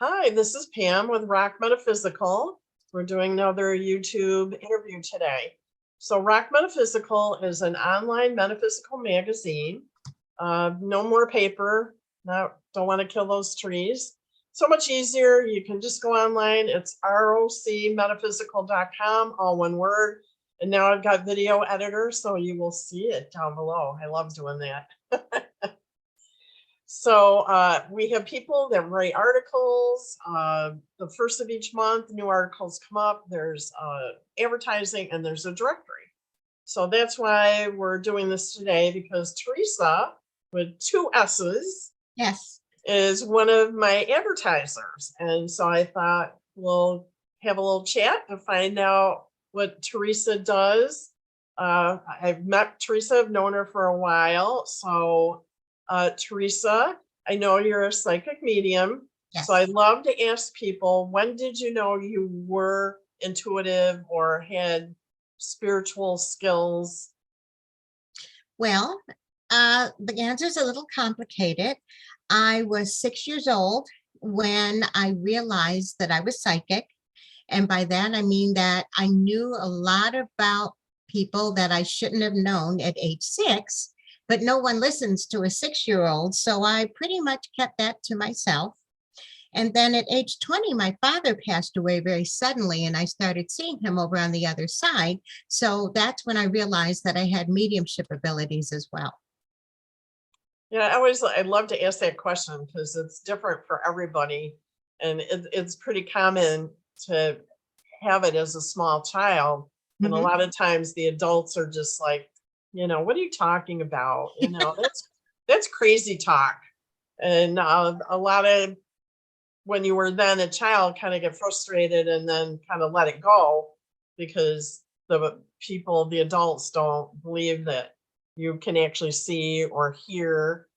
Hi, this is Pam with ROC Metaphysical. We're doing another YouTube interview today. So ROC Metaphysical is an online metaphysical magazine. No more paper. Don't want to kill those trees. So much easier. You can just go online. It's rocmetaphysical.com, all one word. And now I've got video editor, so you will see it down below. I love doing that. So we have people that write articles. The first of each month, new articles come up. There's advertising and there's a directory. So that's why we're doing this today, because Theressa, with 2 S's, yes, is one of my advertisers. And so I thought we'll have a little chat to find out what Theressa does. I've met Theressa, I've known her for a while. So Theressa, I know you're a psychic medium. yes. So I'd love to ask people, when did you know you were intuitive or had spiritual skills? Well, the answer is a little complicated. I was 6 years old when I realized that I was psychic. And by that, I mean that I knew a lot about people that I shouldn't have known at age 6, but no one listens to a 6-year-old. So I pretty much kept that to myself. And then at age 20, my father passed away very suddenly, and I started seeing him over on the other side. So that's when I realized that I had mediumship abilities as well. Yeah, I'd love to ask that question because it's different for everybody. And it's pretty common to have it as a small child. And a lot of times the adults are just like, what are you talking about? That's crazy talk. And a lot of, when you were then a child, kind of get frustrated and then kind of let it go because the adults don't believe that you can actually see or hear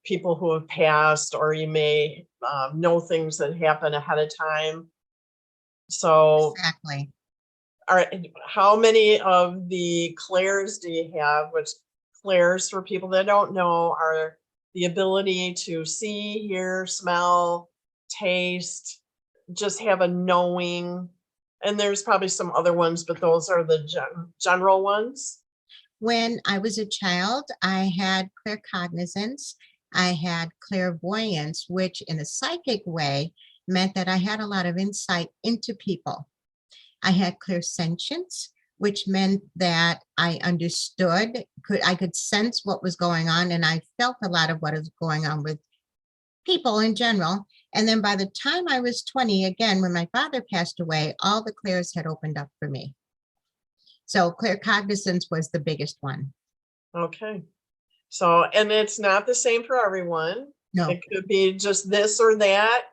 people who have passed, or you may know things that happen ahead of time. So exactly. How many of the clairs do you have? Which clairs, for people that don't know, are the ability to see, hear, smell, taste, just have a knowing. And there's probably some other ones, but those are the general ones. When I was a child, I had claircognizance. I had clairvoyance, which in a psychic way meant that I had a lot of insight into people. I had clairsentience, which meant that I understood, I could sense what was going on, and I felt a lot of what was going on with people in general. And then by the time I was 20, again, when my father passed away, all the clairs had opened up for me. So claircognizance was the biggest one. Okay. So, and it's not the same for everyone. No. It could be just this or that.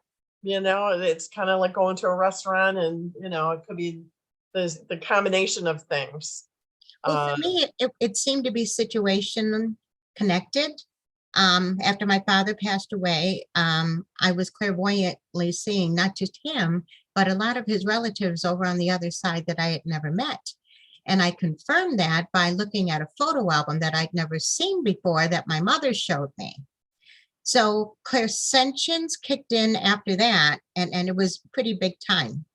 It's kind of like going to a restaurant, and it could be the combination of things. Well, for me, it seemed to be situation connected. After my father passed away, I was clairvoyantly seeing not just him, but a lot of his relatives over on the other side that I had never met. And I confirmed that by looking at a photo album that I'd never seen before that my mother showed me. So clairsentience kicked in after that, and it was pretty big time.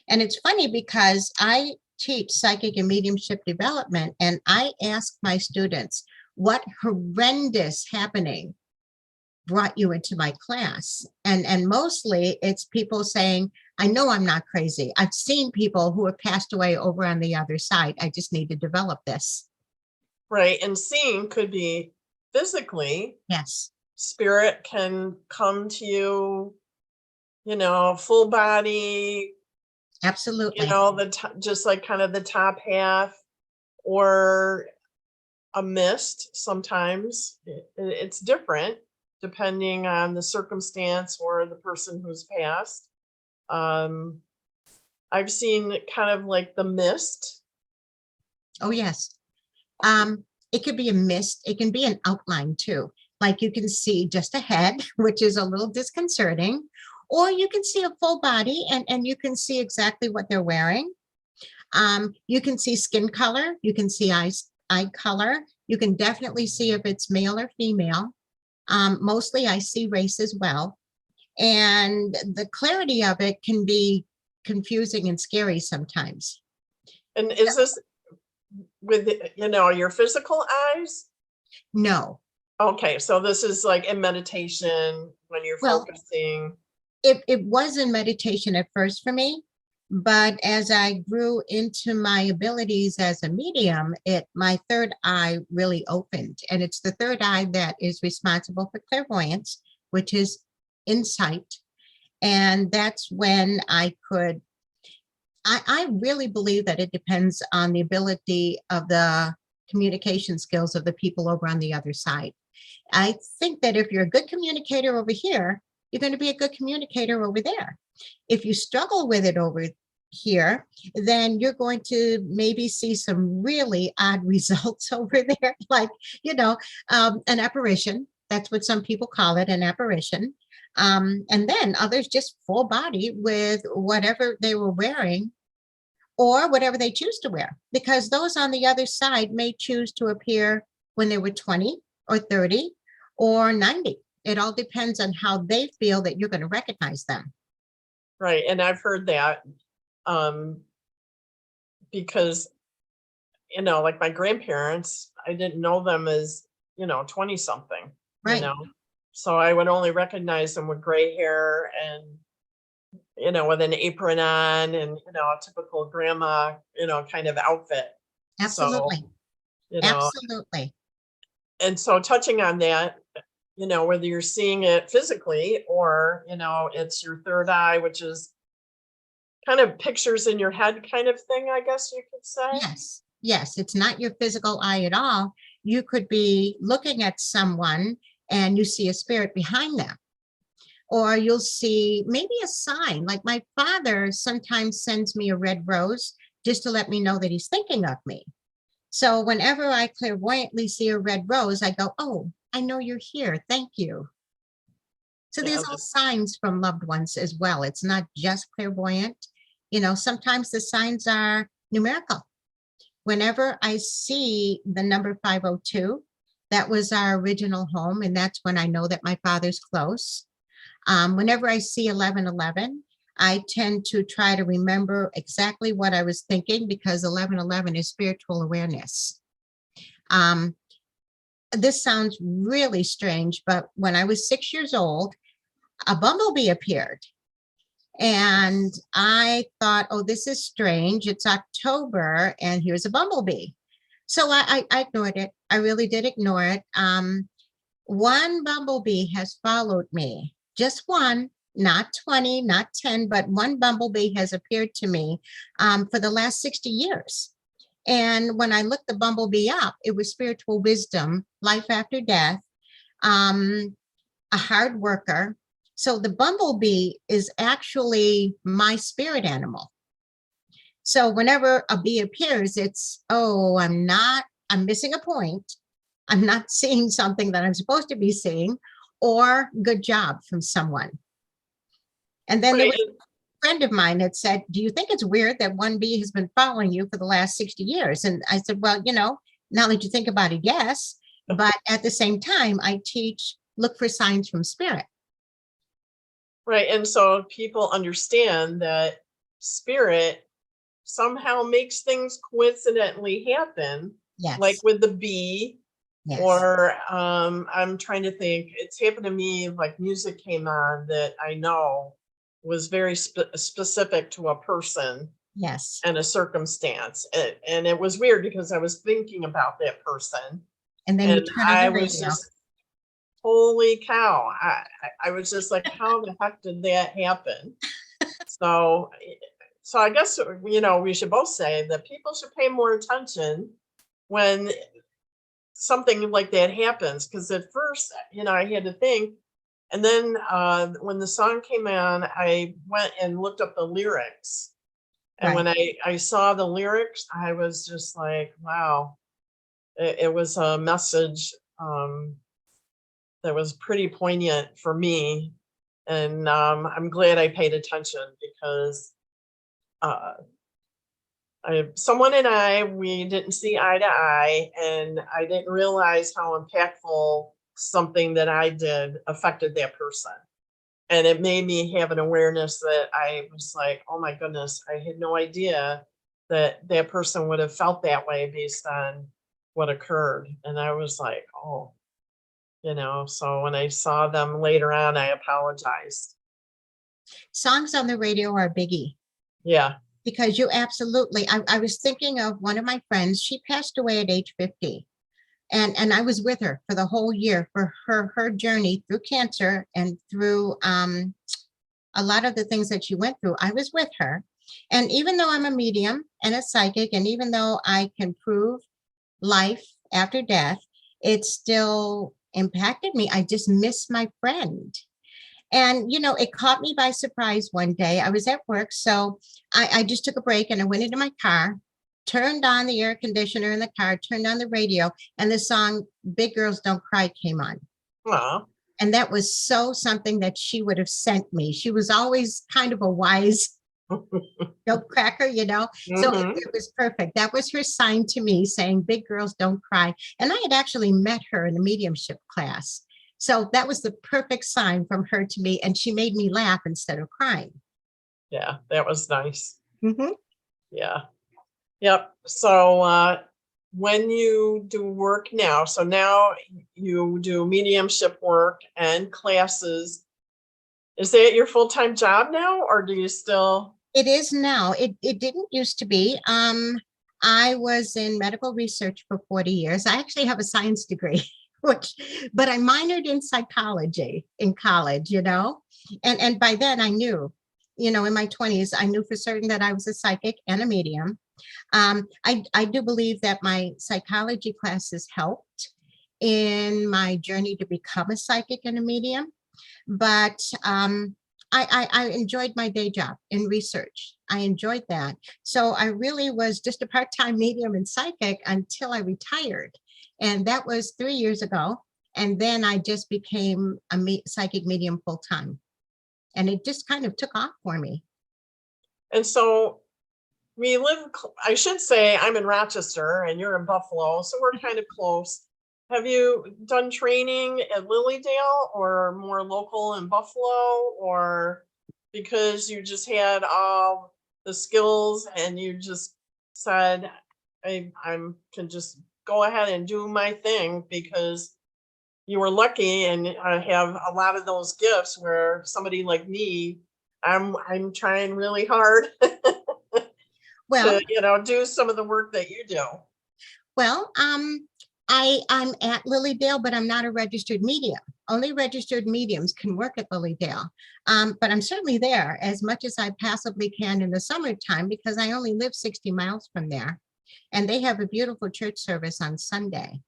And it's funny because I teach psychic and mediumship development, and I ask my students, what horrendous happening brought you into my class? And mostly it's people saying, I know I'm not crazy. I've seen people who have passed away over on the other side. I just need to develop this. Right. And seeing could be physically. Yes. Spirit can come to you, full body. Absolutely. Just like kind of the top half, or a mist. Sometimes it's different depending on the circumstance or the person who's passed. I've seen kind of like the mist. Oh, yes. It could be a mist. It can be an outline too. Like you can see just a head, which is a little disconcerting, or you can see a full body and you can see exactly what they're wearing. You can see skin color. You can see eye color. You can definitely see if it's male or female. Mostly I see race as well. And the clarity of it can be confusing and scary sometimes. And is this with, your physical eyes? No. Okay, so this is like in meditation when you're Well, focusing. it was in meditation at first for me, but as I grew into my abilities as a medium, my third eye really opened. And it's the third eye that is responsible for clairvoyance, which is insight. And that's when I really believe that it depends on the ability of the communication skills of the people over on the other side. I think that if you're a good communicator over here, you're going to be a good communicator over there. If you struggle with it over here, then you're going to maybe see some really odd results over there, like, an apparition. That's what some people call it, an apparition. And then others just full body with whatever they were wearing or whatever they choose to wear, because those on the other side may choose to appear when they were 20 or 30 or 90. It all depends on how they feel that you're going to recognize them. Right. And I've heard that because, like my grandparents, I didn't know them as, 20 something, Right. So I would only recognize them with gray hair and, with an apron on and, a typical grandma, kind of outfit. Absolutely. So, Absolutely. and so touching on that, whether you're seeing it physically or, it's your third eye, which is kind of pictures in your head kind of thing, I guess you could say. Yes. Yes. It's not your physical eye at all. You could be looking at someone and you see a spirit behind them. Or you'll see maybe a sign, like my father sometimes sends me a red rose just to let me know that he's thinking of me. So whenever I clairvoyantly see a red rose, I go, oh, I know you're here. Thank you. So there's all signs from loved ones as well. It's not just clairvoyant. Sometimes the signs are numerical. Whenever I see the number 502, that was our original home. And that's when I know that my father's close. Whenever I see 1111, I tend to try to remember exactly what I was thinking, because 1111 is spiritual awareness. This sounds really strange, but when I was 6 years old, a bumblebee appeared. And I thought, oh, this is strange. It's October and here's a bumblebee. So I ignored it. I really did ignore it. One bumblebee has followed me, just one, not 20, not 10, but one bumblebee has appeared to me for the last 60 years. And when I looked the bumblebee up, it was spiritual wisdom, life after death, a hard worker. So the bumblebee is actually my spirit animal. So whenever a bee appears, it's, oh, I'm missing a point. I'm not seeing something that I'm supposed to be seeing, or good job from someone. And then there was a friend of mine that said, do you think it's weird that one bee has been following you for the last 60 years? And I said, well, now that you think about it, yes. But at the same time, I teach, look for signs from spirit. Right. And so people understand that spirit somehow makes things coincidentally happen. Yes. Like with the bee. Yes. Or I'm trying to think, it's happened to me, like music came on that I know was very specific to a person. Yes. And a circumstance. And it was weird because I was thinking about that person. And then you turn on the radio. Just, holy cow. I was just like, how the heck did that happen? So I guess, we should both say that people should pay more attention when something like that happens. Because at first, I had to think. And then when the song came on, I went and looked up the lyrics. And when I saw the lyrics, I was just like, wow, it was a message that was pretty poignant for me. And I'm glad I paid attention, because someone and we didn't see eye to eye, and I didn't realize how impactful something that I did affected that person. And it made me have an awareness that I was like, oh my goodness, I had no idea that that person would have felt that way based on what occurred. And I was like, oh, so when I saw them later on, I apologized. Songs on the radio are a biggie. Yeah. Because you absolutely, I was thinking of one of my friends, she passed away at age 50. And I was with her for the whole year for her journey through cancer and through a lot of the things that she went through. I was with her. And even though I'm a medium and a psychic, and even though I can prove life after death, it still impacted me. I just miss my friend. And, it caught me by surprise one day. I was at work, so I just took a break and I went into my car, turned on the air conditioner in the car, turned on the radio, and the song Big Girls Don't Cry came on. Wow. And that was so something that she would have sent me. She was always kind of a wise joke cracker, So it was perfect. That was her sign to me saying, Big Girls Don't Cry. And I had actually met her in a mediumship class. So that was the perfect sign from her to me. And she made me laugh instead of crying. Yeah, that was nice. Mm-hmm. Yeah. Yep. So when you do work now, so now you do mediumship work and classes, is that your full-time job now, or do you still? It is now. It didn't used to be. I was in medical research for 40 years. I actually have a science degree. But I minored in psychology in college, and by then I knew, in my 20s, I knew for certain that I was a psychic and a medium. I do believe that my psychology classes helped in my journey to become a psychic and a medium, but I enjoyed my day job in research. I enjoyed that. So I really was just a part-time medium and psychic until I retired. And that was 3 years ago. And then I just became a psychic medium full-time. And it just kind of took off for me. And so I should say I'm in Rochester and you're in Buffalo, so we're kind of close. Have you done training at Lilydale or more local in Buffalo, or because you just had all the skills and you just said, I can just go ahead and do my thing because you were lucky and I have a lot of those gifts where somebody like me, I'm trying really hard Well, to, do some of the work that you do. Well, I'm at Lilydale, but I'm not a registered medium. Only registered mediums can work at Lilydale. But I'm certainly there as much as I possibly can in the summertime because I only live 60 miles from there. And they have a beautiful church service on Sunday.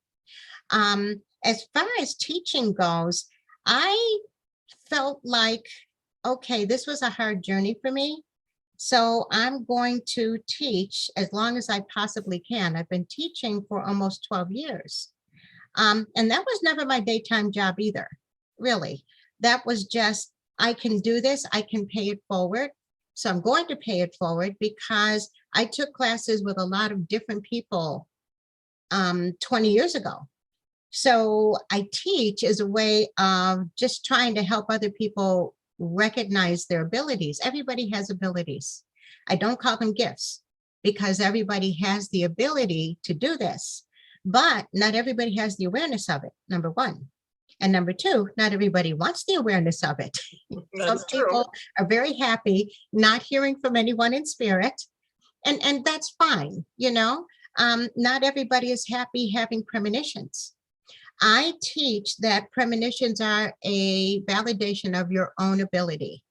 As far as teaching goes, I felt like, okay, this was a hard journey for me. So I'm going to teach as long as I possibly can. I've been teaching for almost 12 years. And that was never my daytime job either, really. That was just, I can do this, I can pay it forward. So I'm going to pay it forward because I took classes with a lot of different people 20 years ago. So I teach as a way of just trying to help other people recognize their abilities. Everybody has abilities. I don't call them gifts because everybody has the ability to do this, but not everybody has the awareness of it, number one. And number two, not everybody wants the awareness of it. Some people are very happy not hearing from anyone in spirit, and that's fine, not everybody is happy having premonitions. I teach that premonitions are a validation of your own ability.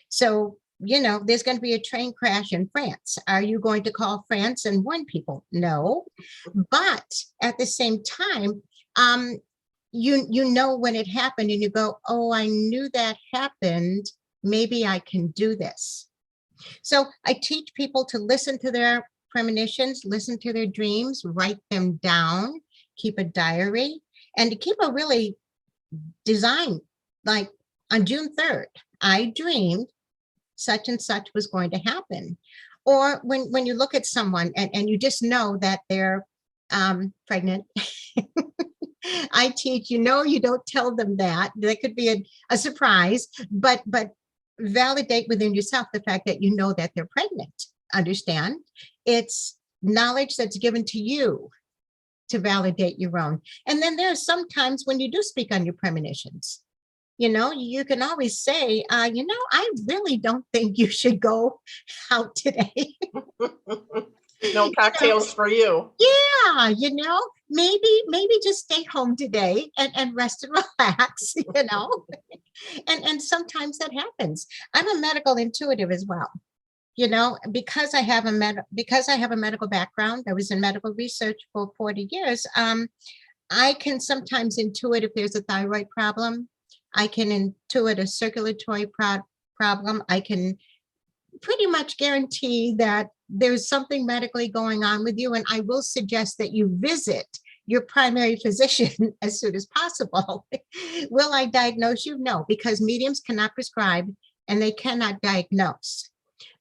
So, there's going to be a train crash in France. Are you going to call France and warn people? No. But at the same time, you know when it happened and you go, oh, I knew that happened. Maybe I can do this. So I teach people to listen to their premonitions, listen to their dreams, write them down, keep a diary, and to keep a really design. Like on June 3rd, I dreamed such and such was going to happen. Or when you look at someone and you just know that they're pregnant I teach, you don't tell them that. That could be a surprise, but validate within yourself the fact that you know that they're pregnant. Understand? It's knowledge that's given to you to validate your own. And then there's sometimes when you do speak on your premonitions, you can always say, I really don't think you should go out today. No cocktails for you. Yeah, maybe just stay home today and rest and relax, and sometimes that happens. I'm a medical intuitive as well, because I have a medical background. I was in medical research for 40 years. I can sometimes intuit if there's a thyroid problem. I can intuit a circulatory problem. I can pretty much guarantee that there's something medically going on with you. And I will suggest that you visit your primary physician as soon as possible. Will I diagnose you? No, because mediums cannot prescribe and they cannot diagnose.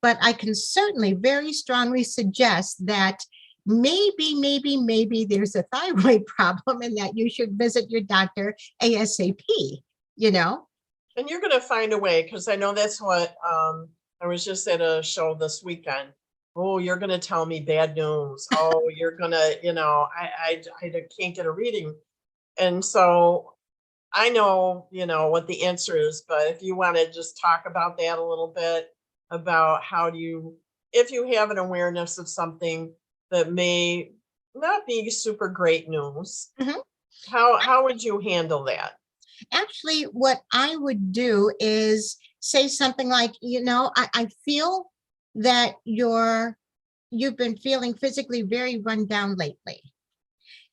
But I can certainly very strongly suggest that maybe there's a thyroid problem and that you should visit your doctor ASAP, And you're going to find a way, because I know that's what I was just at a show this weekend. Oh, you're going to tell me bad news. Oh, you're going to, I can't get a reading. And so I know, what the answer is, but if you want to just talk about that a little bit, about how do you, if you have an awareness of something that may not be super great news, how would you handle that? Actually, what I would do is say something like, I feel that you've been feeling physically very run down lately.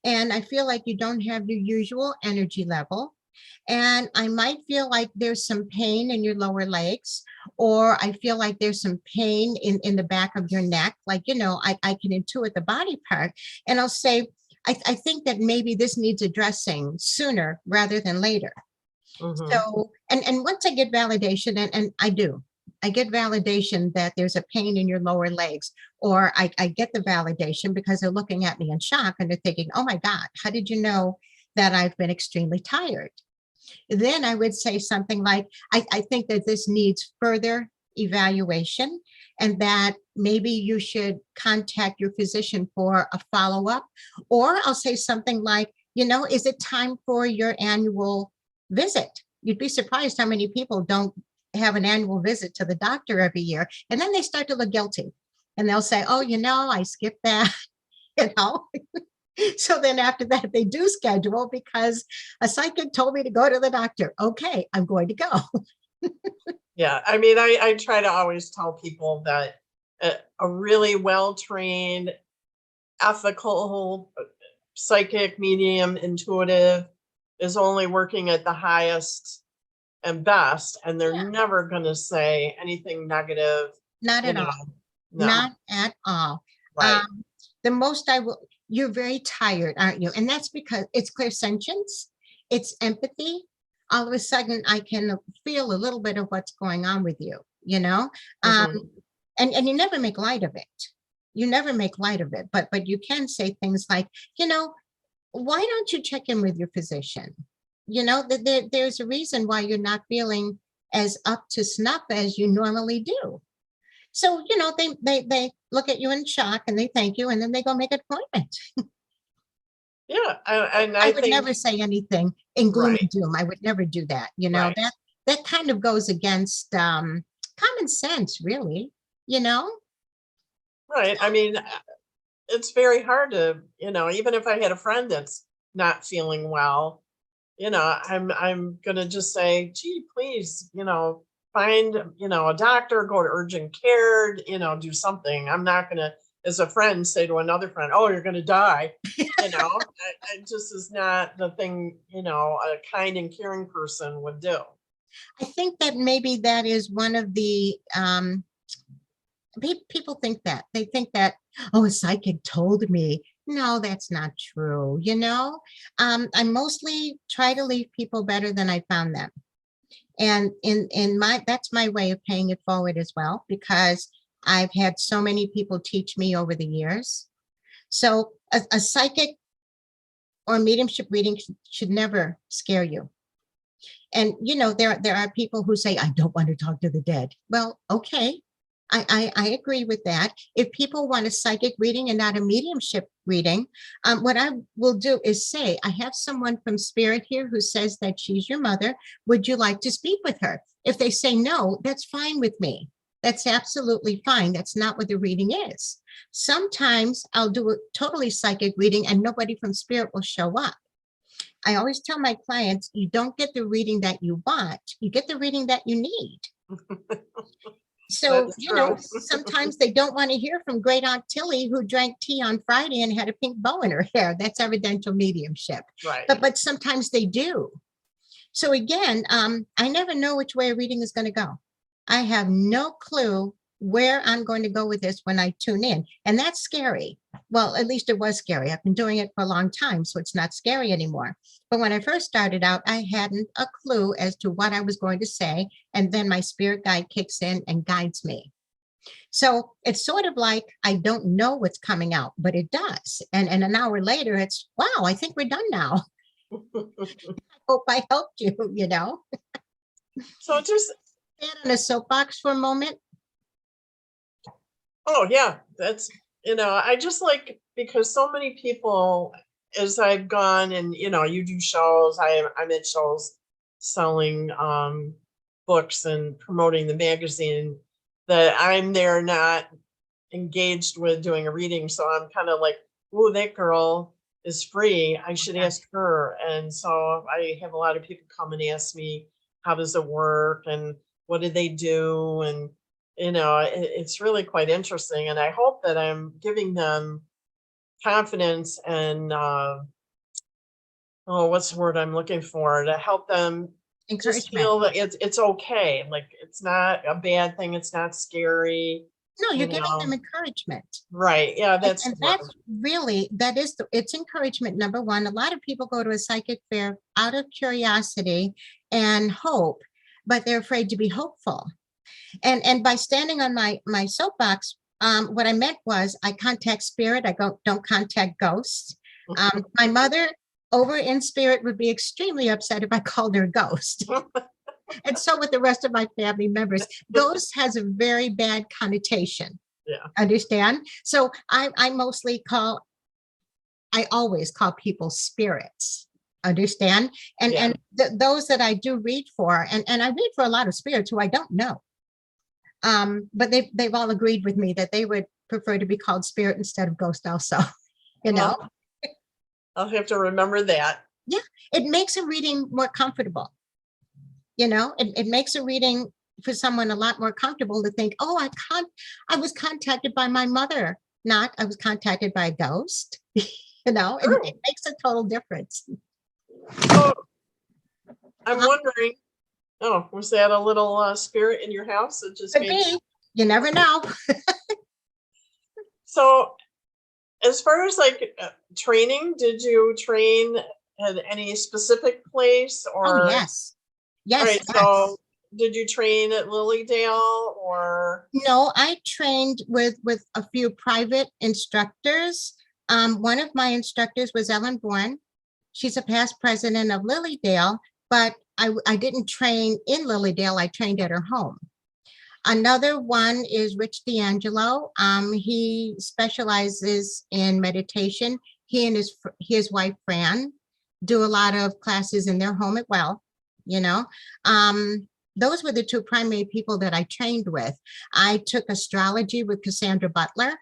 And I feel like you don't have your usual energy level. And I might feel like there's some pain in your lower legs, or I feel like there's some pain in the back of your neck. Like, I can intuit the body part. And I'll say, I think that maybe this needs addressing sooner rather than later. So, and once I get validation, and I get validation that there's a pain in your lower legs, or I get the validation because they're looking at me in shock and they're thinking, oh my God, how did you know that I've been extremely tired? Then I would say something like, I think that this needs further evaluation and that maybe you should contact your physician for a follow-up. Or I'll say something like, is it time for your annual visit? You'd be surprised how many people don't have an annual visit to the doctor every year. And then they start to look guilty and they'll say, oh, I skipped that, So then after that, they do schedule because a psychic told me to go to the doctor. Okay, I'm going to go. Yeah, I mean, I try to always tell people that a really well-trained, ethical psychic, medium, intuitive is only working at the highest and best, and they're never going to say anything negative. Not at all. No. Not at all. Right. The most you're very tired, aren't you? And that's because it's clairsentience, it's empathy. All of a sudden, I can feel a little bit of what's going on with you, and you never make light of it. You never make light of it, but you can say things like, why don't you check in with your physician? There's a reason why you're not feeling as up to snuff as you normally do. So, they look at you in shock and they thank you and then they go make an appointment. Yeah. And I would never say anything in gloom and doom. I would never do that. That kind of goes against common sense, really, Right. I mean, it's very hard to, even if I had a friend that's not feeling well, I'm going to just say, gee, please, find, a doctor, go to urgent care, do something. I'm not going to, as a friend, say to another friend, oh, you're going to die. It just is not the thing, a kind and caring person would do. I think that maybe that is one of the, people think that. They think that, oh, a psychic told me. No, that's not true. I mostly try to leave people better than I found them. And that's my way of paying it forward as well, because I've had so many people teach me over the years. So a psychic or mediumship reading should never scare you. And there are people who say, I don't want to talk to the dead. Well, okay. I agree with that. If people want a psychic reading and not a mediumship reading, what I will do is say, I have someone from spirit here who says that she's your mother. Would you like to speak with her? If they say no, that's fine with me. That's absolutely fine. That's not what the reading is. Sometimes I'll do a totally psychic reading and nobody from spirit will show up. I always tell my clients, you don't get the reading that you want, you get the reading that you need. So, sometimes they don't want to hear from great Aunt Tilly who drank tea on Friday and had a pink bow in her hair. That's evidential mediumship. Right. But sometimes they do. So again, I never know which way a reading is going to go. I have no clue where I'm going to go with this when I tune in. And that's scary. Well, at least it was scary. I've been doing it for a long time, so it's not scary anymore. But when I first started out, I hadn't a clue as to what I was going to say. And then my spirit guide kicks in and guides me. So it's sort of like, I don't know what's coming out, but it does. And an hour later, it's, wow, I think we're done now. I hope I helped you, So just stand on a soapbox for a moment. Oh yeah, that's, I just like, because so many people, as I've gone and, you do shows, I'm at shows selling books and promoting the magazine, that I'm there not engaged with doing a reading. So I'm kind of like, oh, that girl is free. I should ask her. And so I have a lot of people come and ask me, how does it work? And what do they do? And it's really quite interesting. And I hope that I'm giving them confidence and, what's the word I'm looking for, to help them just feel that it's okay. Like, it's not a bad thing. It's not scary. No, you're giving them encouragement. Right. Yeah. That's really, it's encouragement. Number one, a lot of people go to a psychic fair out of curiosity and hope, but they're afraid to be hopeful. And by standing on my soapbox, what I meant was I contact spirit. I don't contact ghosts. My mother over in spirit would be extremely upset if I called her a ghost. And so with the rest of my family members, ghost has a very bad connotation. Yeah. Understand? So I always call people spirits. Understand? And those that I do read for, and I read for a lot of spirits who I don't know. But they've all agreed with me that they would prefer to be called spirit instead of ghost also, Well, I'll have to remember that. Yeah, it makes a reading more comfortable. It makes a reading for someone a lot more comfortable to think, oh, I was contacted by my mother, not I was contacted by a ghost. It makes a total difference. So I'm wondering, was that a little spirit in your house? It just You never know. So as far as like training, did you train at any specific place or? Oh, yes. Yes. All right. Yes. So did you train at Lilydale or? No, I trained with a few private instructors. One of my instructors was Ellen Bourne. She's a past president of Lilydale, but I didn't train in Lilydale. I trained at her home. Another one is Rich D'Angelo. He specializes in meditation. He and his wife, Fran, do a lot of classes in their home as well. Those were the two primary people that I trained with. I took astrology with Cassandra Butler.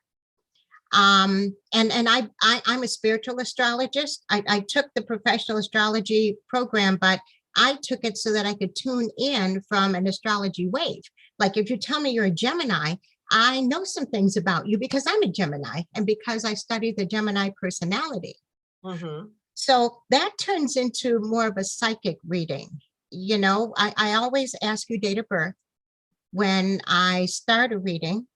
And I'm a spiritual astrologist. I took the professional astrology program, but I took it so that I could tune in from an astrology wave. Like if you tell me you're a Gemini, I know some things about you because I'm a Gemini and because I studied the Gemini personality. Mm-hmm. So that turns into more of a psychic reading. I always ask you date of birth when I start a reading,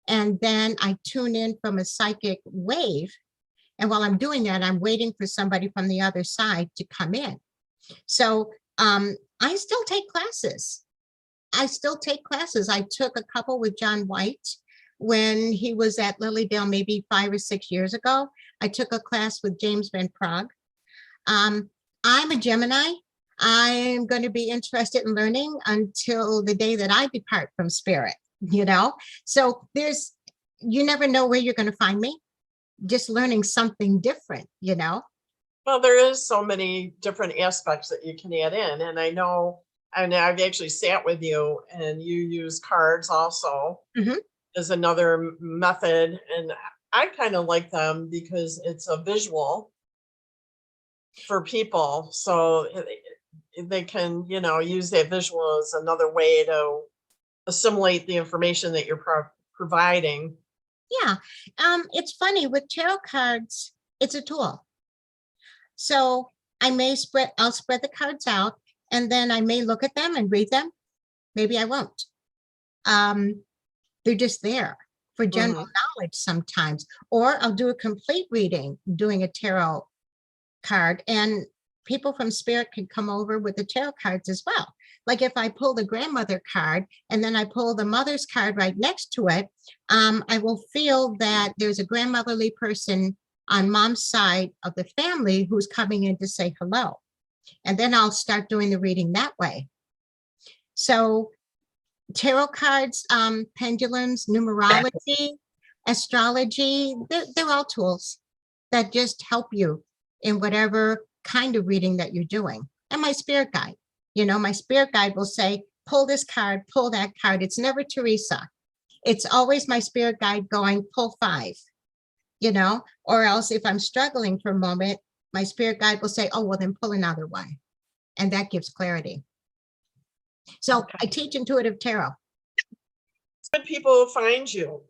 and then I tune in from a psychic wave. And while I'm doing that, I'm waiting for somebody from the other side to come in. So I still take classes. I took a couple with John White when he was at Lilydale maybe 5 or 6 years ago. I took a class with James Van Prague. I'm a Gemini. I'm going to be interested in learning until the day that I depart from spirit, So you never know where you're going to find me, just learning something different. Well, there is so many different aspects that you can add in. And I know, and I've actually sat with you and you use cards also Mhm. as another method. And I kind of like them because it's a visual for people. So they can, use that visual as another way to assimilate the information that you're providing. Yeah. It's funny with tarot cards, it's a tool. So I'll spread the cards out and then I may look at them and read them. Maybe I won't. Um, they're just there for general Mhm. knowledge sometimes. Or I'll do a complete reading doing a tarot card, and people from spirit can come over with the tarot cards as well. Like if I pull the grandmother card and then I pull the mother's card right next to it, I will feel that there's a grandmotherly person on mom's side of the family who's coming in to say hello. And then I'll start doing the reading that way. So tarot cards, pendulums, numerology, astrology, they're all tools that just help you in whatever kind of reading that you're doing. And my spirit guide, my spirit guide will say, pull this card, pull that card. It's never Theressa. It's always my spirit guide going, pull 5, or else if I'm struggling for a moment, my spirit guide will say, oh, well, then pull another one. And that gives clarity. So I teach intuitive tarot. How do people find you?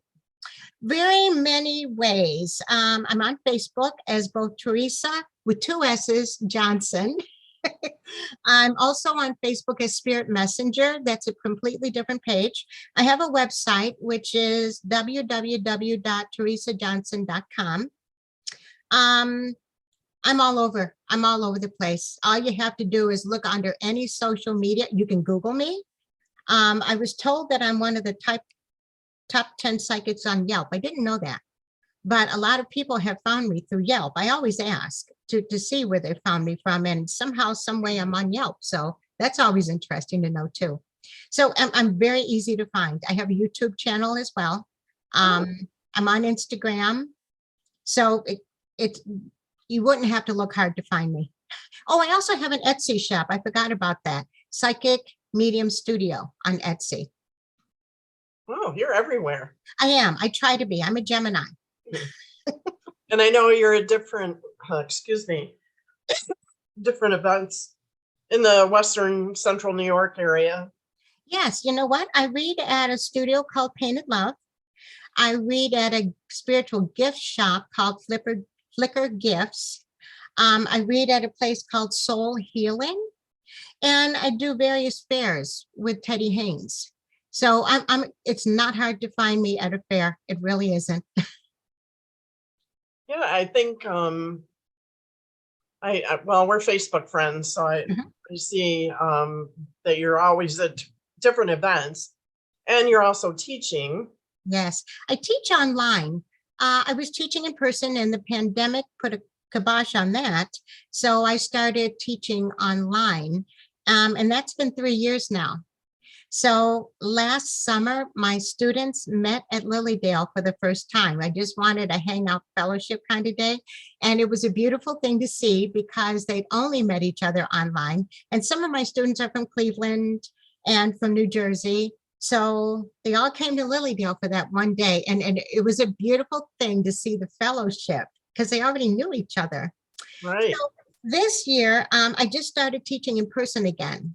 Very many ways. I'm on Facebook as both Theressa with 2 S's Johnson. I'm also on Facebook as Spirit Messenger. That's a completely different page. I have a website, which is www.theresajohnson.com. I'm all over. I'm all over the place. All you have to do is look under any social media. You can Google me. I was told that I'm one of the top 10 psychics on Yelp. I didn't know that, but a lot of people have found me through Yelp. I always ask to see where they found me from, and somehow, some way I'm on Yelp. So that's always interesting to know too. So I'm very easy to find. I have a YouTube channel as well. I'm on Instagram. So you wouldn't have to look hard to find me. Oh, I also have an Etsy shop. I forgot about that. Psychic Medium Studio on Etsy. Oh, you're everywhere. I am. I try to be. I'm a Gemini. And I know you're at different, different events in the Western Central New York area. Yes. You know what? I read at a studio called Painted Love. I read at a spiritual gift shop called Flicker Gifts. I read at a place called Soul Healing. And I do various fairs with Teddy Haynes. So it's not hard to find me at a fair. It really isn't. Yeah, I think well, we're Facebook friends, so I see that you're always at different events, and you're also teaching. Yes, I teach online. I was teaching in person, and the pandemic put a kibosh on that. So I started teaching online, and that's been 3 years now. So last summer, my students met at Lilydale for the first time. I just wanted a hangout fellowship kind of day. And it was a beautiful thing to see because they'd only met each other online. And some of my students are from Cleveland and from New Jersey. So they all came to Lilydale for that one day. And it was a beautiful thing to see the fellowship because they already knew each other. Right. So this year, I just started teaching in person again.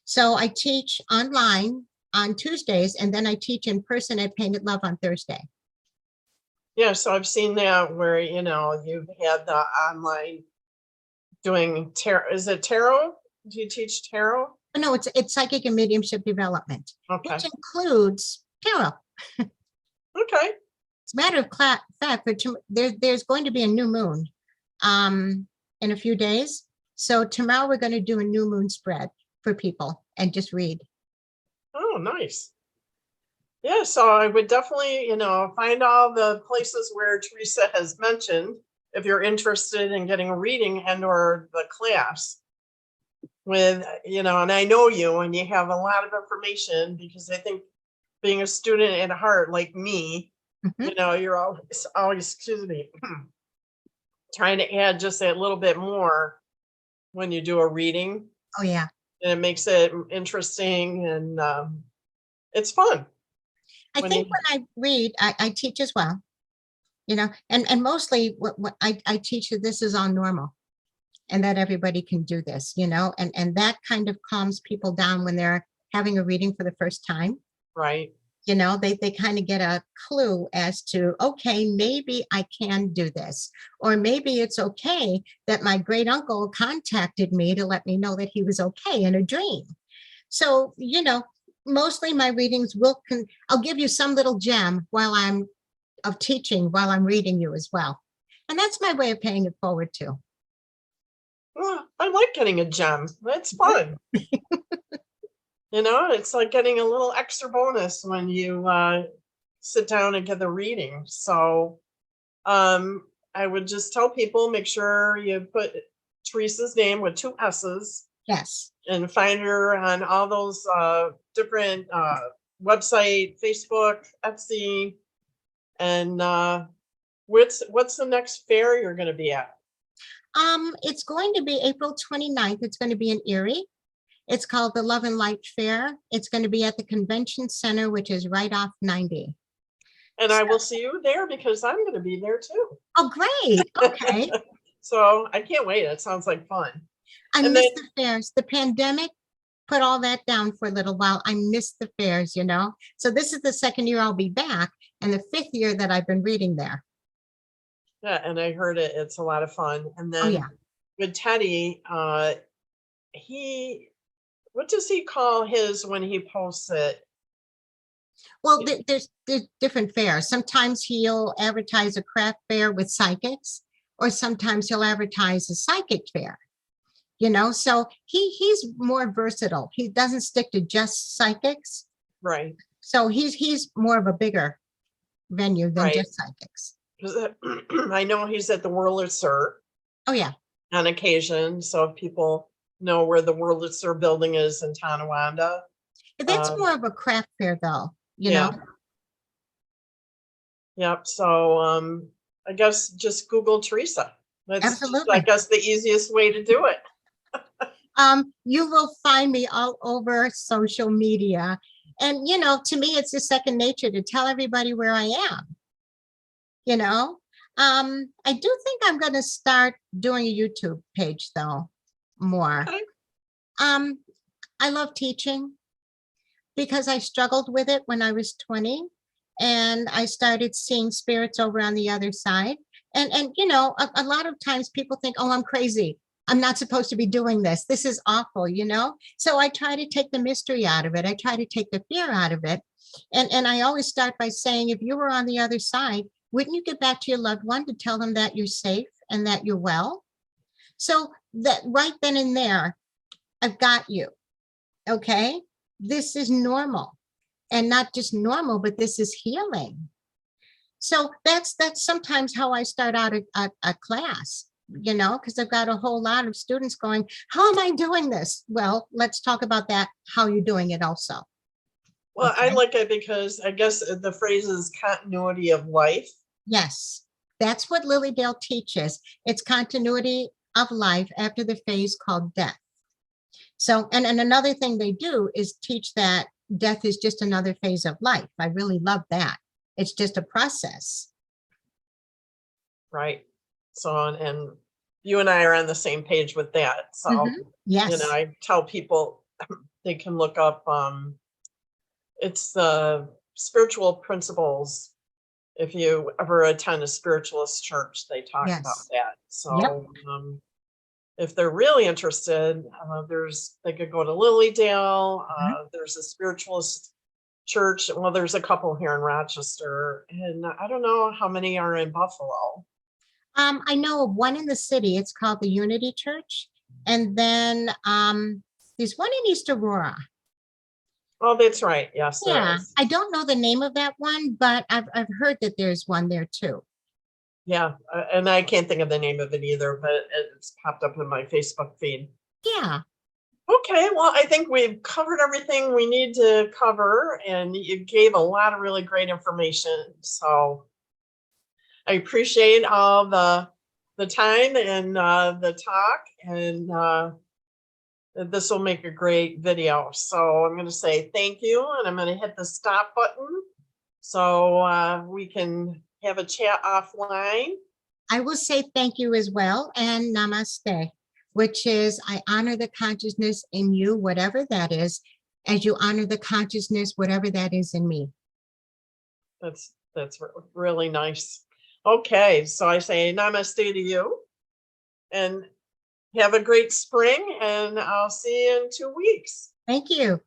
So I teach online on Tuesdays, and then I teach in person at Painted Love on Thursday. Yeah, so I've seen that where, you've had the online doing tarot. Is it tarot? Do you teach tarot? No, it's psychic and mediumship development, Okay. which includes tarot. Okay. It's a matter of fact, but there's going to be a new moon in a few days. So tomorrow we're going to do a new moon spread for people and just read. Oh, nice. Yeah, so I would definitely, find all the places where Theressa has mentioned if you're interested in getting a reading and or the class with, and I know you and you have a lot of information, because I think being a student at heart like me, Mhm. you're always, excuse me, trying to add just that little bit more when you do a reading, Oh, yeah. and it makes it interesting, and it's fun I when you, think when I read, I teach as well, and mostly what I teach that this is all normal and that everybody can do this, and that kind of calms people down when they're having a reading for the first time. right, They kind of get a clue as to, okay, maybe I can do this, or maybe it's okay that my great uncle contacted me to let me know that he was okay in a dream. So, mostly my readings I'll give you some little gem of teaching while I'm reading you as well. And that's my way of paying it forward too. well, I like getting a gem. That's fun. It's like getting a little extra bonus when you sit down and get the reading. So I would just tell people, make sure you put Theresa's name with 2 S's, Yes. and find her on all those different website, Facebook, Etsy, and what's the next fair you're going to be at? It's going to be April 29th. It's going to be in Erie. It's called the Love and Light Fair. It's going to be at the Convention Center, which is right off 90. And I will see you there, because I'm going to be there too. Oh, great. Okay. So I can't wait. It sounds like fun. I And miss then, the fairs. The pandemic put all that down for a little while. I miss the fairs, So this is the second year I'll be back, and the 5th year that I've been reading there. yeah, and I heard it's a lot of fun. And Oh, then yeah. with Teddy, what does he call his when he posts it? Well, there's different fairs. Sometimes he'll advertise a craft fair with psychics, or sometimes he'll advertise a psychic fair. So he's more versatile. He doesn't stick to just psychics. Right, So he's more of a bigger venue than right. just psychics. 'Cause, I know he's at the Wurlitzer Oh, yeah. on occasion. So if people know where the Wurlitzer building is in Tonawanda, That's um, more of a craft fair, though, yeah, yep. So I guess just Google Theresa. That's just, I Absolutely. guess, the easiest way to do it. You will find me all over social media. And, to me, it's just second nature to tell everybody where I am, you know. I do think I'm going to start doing a YouTube page, though, more. Okay. Um, I love teaching because I struggled with it when I was 20, and I started seeing spirits over on the other side. And a lot of times people think, oh, I'm crazy. I'm not supposed to be doing this. This is awful, So I try to take the mystery out of it. I try to take the fear out of it. And I always start by saying, if you were on the other side, wouldn't you get back to your loved one to tell them that you're safe and that you're well? So that right then and there, I've got you. Okay. This is normal, and not just normal, but this is healing. So that's sometimes how I start out a class, because I've got a whole lot of students going, how am I doing this? Well, let's talk about that, how you're doing it also. Well, I Okay. like it because I guess the phrase is continuity of life. Yes, that's what Lilydale teaches. It's continuity of life after the phase called death. So, and another thing they do is teach that death is just another phase of life. I really love that. It's just a process. Right. So, and you and I are on the same page with that. So, Yes. I tell people they can look up, it's the spiritual principles. If you ever attend a spiritualist church, they talk about Yes. that. Yep. So, if they're really interested, they could go to Lilydale. Mhm. There's a spiritualist church. Well, there's a couple here in Rochester, and I don't know how many are in Buffalo. I know of one in the city. It's called the Unity Church. And then there's one in East Aurora. Oh, that's right. Yes, there Yeah. is. I don't know the name of that one, but I've heard that there's one there too. Yeah, and I can't think of the name of it either, but it's popped up in my Facebook feed. Yeah. Okay, well, I think we've covered everything we need to cover, and you gave a lot of really great information. So I appreciate all the time and the talk, and this will make a great video. So I'm going to say thank you, and I'm going to hit the stop button so we can have a chat offline. I will say thank you as well, and namaste, which is I honor the consciousness in you, whatever that is, as you honor the consciousness, whatever that is in me. That's really nice. Okay, so I say namaste to you, and have a great spring, and I'll see you in 2 weeks. Thank you.